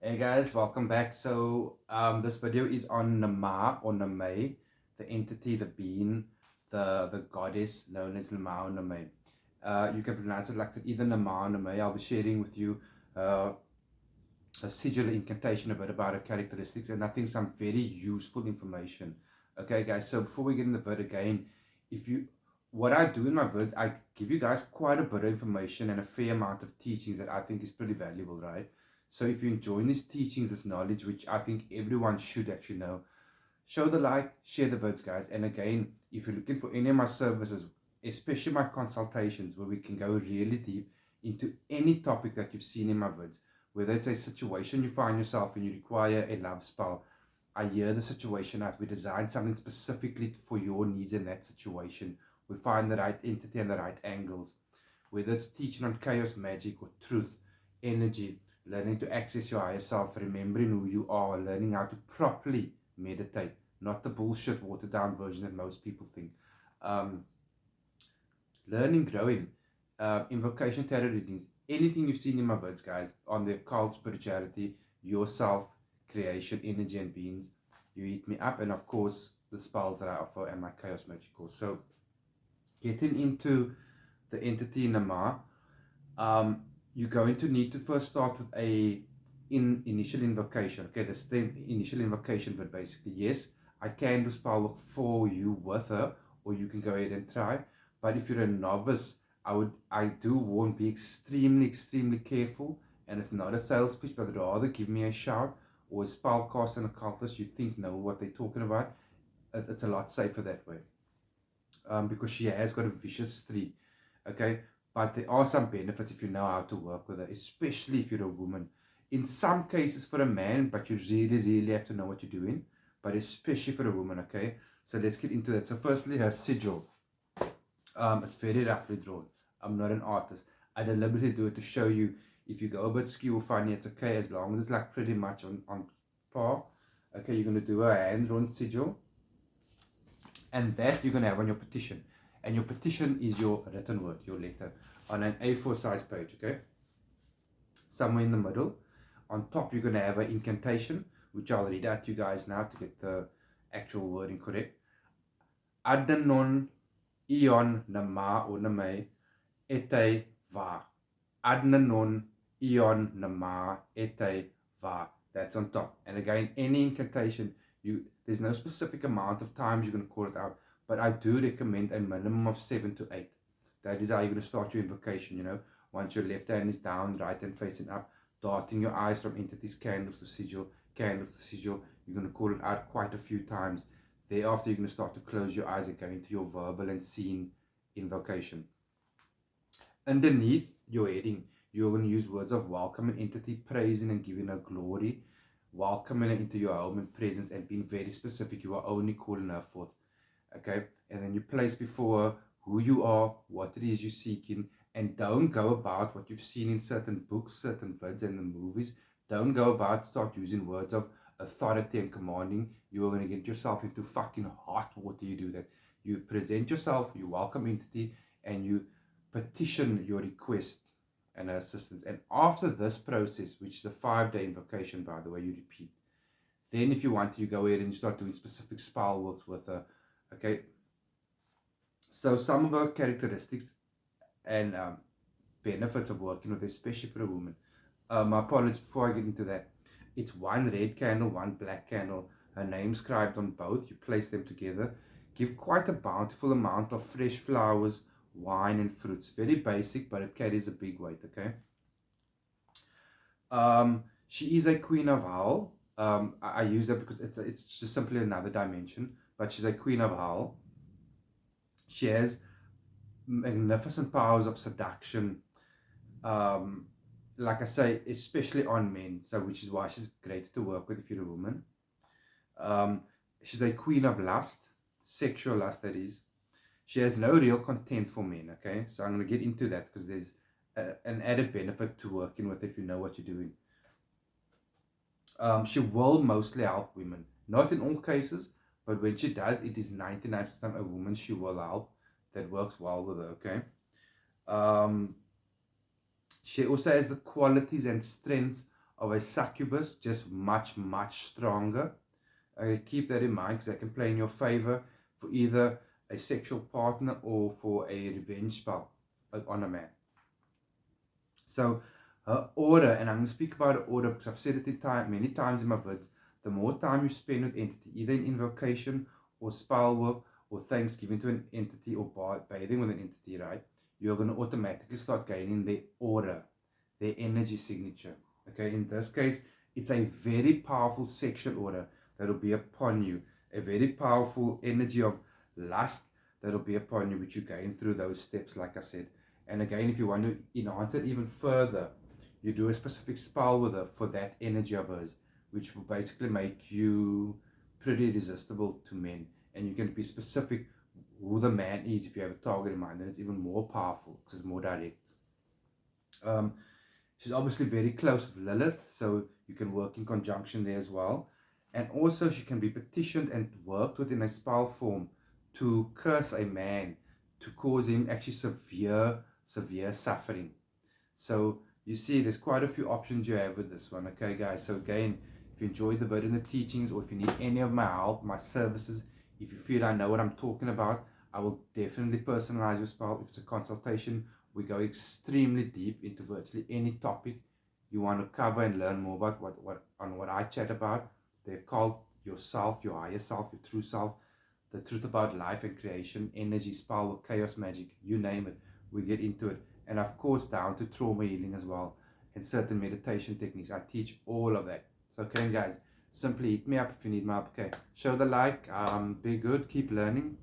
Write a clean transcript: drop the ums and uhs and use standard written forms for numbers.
Hey guys, welcome back. This video is on Naamah or Naamah, the entity, the being, the goddess known as Naamah or Naamah. You can pronounce it like either Naamah or Naamah. I'll be sharing with you uh, a sigil incantation, a bit about her characteristics, and I think some very useful information. Okay, guys. So before we get in the vid again, if you what I do in my vids, I give you guys quite a bit of information and a fair amount of teachings that I think is pretty valuable, right? So if you're enjoying these teachings, this knowledge, which I think everyone should actually know, show the like, share the vids, guys. And again, if you're looking for any of my services, especially my consultations, where we can go really deep into any topic that you've seen in my vids, whether it's a situation you find yourself and you require a love spell, I hear the situation out. We design something specifically for your needs in that situation. We find the right entity and the right angles. Whether it's teaching on chaos, magic, or truth, energy, learning to access your higher self, remembering who you are, learning how to properly meditate, not the bullshit watered down version that most people think. Um, Learning, growing, invocation, tarot readings, anything you've seen in my words, guys, on the occult, spirituality, yourself, creation, energy, and beings, you hit me up, and of course, the spells that I offer and my chaos magic course. So, getting into the entity Naamah, you're going to need to first start with a initial invocation. Okay, this the initial invocation, but basically, yes, I can do spell work for you with her, or you can go ahead and try. But if you're a novice, I do warn, be extremely careful. And it's not a sales pitch, but rather give me a shout or a spellcaster and occultist you think know what they're talking about. It's a lot safer that way. Because she has got a vicious streak. Okay, but there are some benefits if you know how to work with her, especially if you're a woman. In some cases for a man, but you really have to know what you're doing. But especially for a woman, okay. So let's get into that. So firstly, her sigil. It's very roughly drawn. I'm not an artist. I deliberately do it to show you. If you go a bit skew or funny, it's okay as long as it's like pretty much on par. Okay, you're gonna do a hand drawn sigil, and that you're going to have on your petition. And your petition is your written word, your letter, on an A4 size page, okay? Somewhere in the middle. On top, you're going to have an incantation, which I'll read out to you guys now to get the actual wording correct. Adnanon Ion Nama or Name Ete Va. Adnanon Ion Nama Ete Va. That's on top. And again, any incantation, there's no specific amount of times you're going to call it out, but I do recommend a minimum of 7 to 8. That is how you're going to start your invocation, once your left hand is down, right hand facing up, darting your eyes from entities, candles to sigil, you're going to call it out quite a few times. Thereafter, you're going to start to close your eyes and go into your verbal and scene invocation. Underneath your heading, you're going to use words of welcome and entity, praising and giving her glory, welcoming her into your home and presence, and being very specific. You are only calling her forth. Okay, and then you place before her who you are, what it is you're seeking, and don't go about what you've seen in certain books, certain vids, and the movies. Don't go about start using words of authority and commanding. You are going to get yourself into fucking hot water. You do that. You present yourself, you welcome entity, and you petition your request and assistance. And after this process, which is a 5-day invocation, by the way, you repeat. Then, if you want to, you go ahead and you start doing specific spell works with her. Okay. So some of her characteristics and benefits of working with her, especially for a woman. My apologies before I get into that. It's one red candle, one black candle. Her name scribed on both. You place them together. Give quite a bountiful amount of fresh flowers, wine, and fruits. Very basic, but it carries a big weight. Okay. She is a queen of Howl. I use that because it's just simply another dimension. But she's a queen of Howl. She has magnificent powers of seduction. Like I say, especially on men. So, which is why she's great to work with if you're a woman. She's a queen of lust, sexual lust, that is. She has no real content for men, okay? So I'm going to get into that because there's an added benefit to working with if you know what you're doing. She will mostly help women. Not in all cases, but when she does, it is 99% a woman she will help that works well with her, okay? She also has the qualities and strengths of a succubus, just much, much stronger. Keep that in mind because that can play in your favor for either a sexual partner or for a revenge spell on a man. So her aura, and I'm going to speak about her aura because I've said it many times in my vids, the more time you spend with entity, either in invocation or spell work or thanksgiving to an entity or bathing with an entity, right, you're going to automatically start gaining their aura, their energy signature. Okay, in this case, it's a very powerful sexual aura that will be upon you, a very powerful energy of lust that will be upon you, which you gain through those steps, like I said. And again, if you want to enhance it even further, you do a specific spell with her for that energy of hers, which will basically make you pretty irresistible to men. And you can be specific who the man is if you have a target in mind, then it's even more powerful because it's more direct. She's obviously very close with Lilith, so you can work in conjunction there as well. And also she can be petitioned and worked with in a spell form to curse a man, to cause him actually severe suffering. So you see there's quite a few options you have with this one. Okay guys, so again, if you enjoyed the video and the teachings, or if you need any of my help, my services, if you feel I know what I'm talking about, I will definitely personalize your spell. If it's a consultation, we go extremely deep into virtually any topic you want to cover and learn more about what I chat about. The occult, yourself, your higher self, your true self, the truth about life and creation, energy, spell, chaos magic, you name it, we get into it. And of course down to trauma healing as well, and certain meditation techniques. I teach all of that. So okay guys, simply hit me up if you need my help. Okay, show the like, be good, keep learning.